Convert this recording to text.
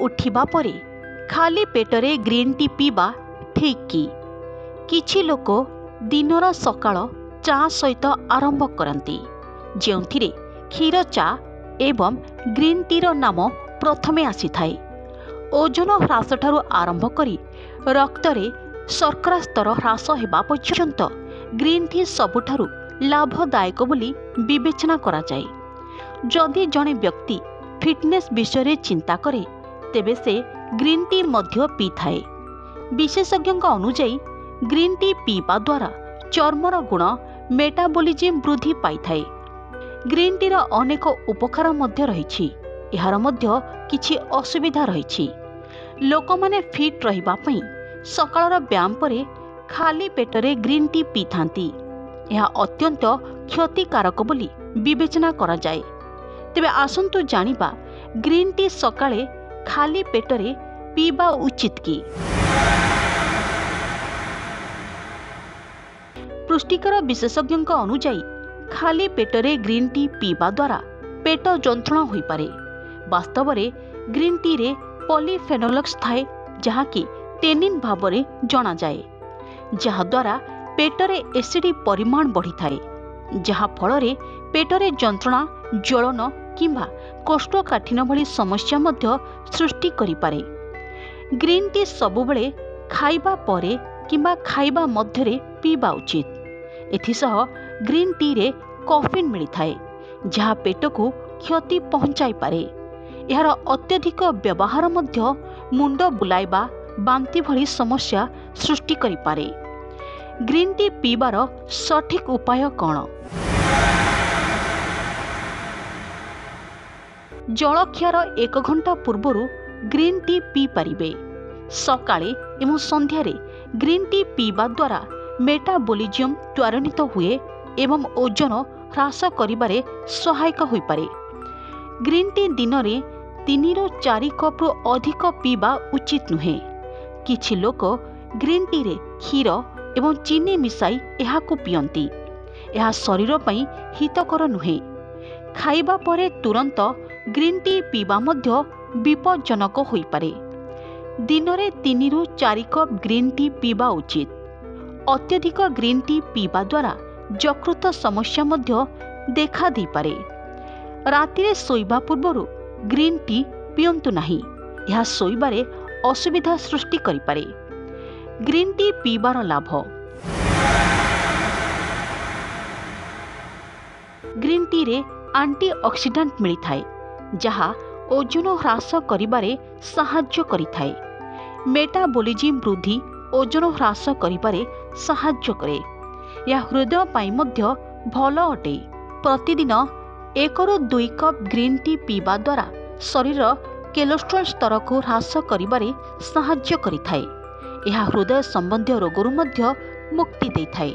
उठिबा परे खाली पेटरे green tea पीवा ठीक कि? किछि लोक दिनर सकाळ चा सहित आरंभ करती, जेउथिरे क्षीर चा एवं ग्रीन टीर नाम प्रथमे आसी थाए। ओजन ह्रास ठारू आरंभ करी रक्तरे शर्करा स्तर ह्रास हेबा पर्यंत ग्रीन टी सबुठारू लाभदायक बोली विवेचना करा जाए। जदि जड़े व्यक्ति फिटनेस विषय चिंता करे तेबे से ग्रीन टी मध्य पी थाए। विशेषज्ञों अनुजाई ग्रीन टी पीवा द्वारा चर्मर गुण मेटाबॉलिज्म वृद्धि पाई थाए। ग्रीन टीर अनेक उपकार मध्य रही, यार मध्य किछि असुविधा रही। लोक माने फिट रहिबा पई सकाळर व्यायाम परे खाली पेटरे ग्रीन टी पी थांती। यह अत्यंत क्षतिकारक बोली विवेचना करा जाए। तेबे आसंतु जानिबा ग्रीन टी सकाळे खाली पेटरे पीवा उचित कि? पुष्टिकर विशेषज्ञों अनुजाई खाली पेटरे ग्रीन टी पीवा द्वारा पेट जंत्रणा होई पारे। वास्तव में ग्रीन टी रे पॉलीफेनोल्स थाए जहाँकि टेनिन भाव में जना जाए, जहाद्वारा पेटरे एसिड परिमाण बढ़ी थाए, जहा फल पेटरे जंत्रणा, ज्वलन किंबा कोष्ठकाठिन्य भली समस्या मध्य सृष्टि करि पारे। ग्रीन टी सबुबले खाइबा परे किंबा खाइबा मध्यरे पीवा उचित। एथिसह ग्रीन टी रे कैफीन मिली थाए जहा पेट को क्षति पहुंचाई पारे। यार अत्यधिक व्यवहार मध्य मुंड बुलाइबा, बांति भली समस्या सृष्टि करि पारे। ग्रीन टी पीबार सठिक उपाय कौन? जलक्षार 1 घंटा पूर्वर ग्रीन टी पी पारिबे। सकाळे एवं संध्यारे ग्रीन टी पीवा द्वारा मेटाबॉलिज्म त्वरान्वित हुए एवं ओजन ह्रास करिबारे सहायक होई पारे। ग्रीन टी दिन में 3 ରୁ 4 कप रु अधिक पीवा उचित नुहे। किछि लोक ग्रीन टी रे क्षीर एवं चीनी मिसाई एहाकु पियंती। यह शरीर पई हितकर नुहे। खाइबा परे तुरंत ग्रीन टी पीवा मध्य विपज्जनक होई पारे। दिन में 3 ରୁ 4 कप ग्रीन टी पीवा उचित। अत्यधिक ग्रीन टी पीवा द्वारा यकृत समस्या मध्य देखा दी पारे। रातिरे सोइबा पूर्वरु ग्रीन टी पियंतु नाही, यह सोइबारे असुविधा सृष्टि करि पारे। ग्रीन टी पीबार लाभ। ग्रीन टी रे एंटीऑक्सीडेंट मिली थाए जहा ओजन ह्रास करिबारे सहाय्य करि थाए। मेटाबॉलिज्म वृद्धि ओजन ह्रास करिबारे सहाय्य करे। या हृदय पाई मध्य भल अटे। प्रतिदिन 1 ରୁ 2 कप ग्रीन टी पीवा द्वारा शरीर कोलेस्ट्रॉल स्तर को ह्रास करिबारे सहाय्य करि थाए। यह हृदय संबंधी रोगरु मध्य मुक्ति देइ थाए।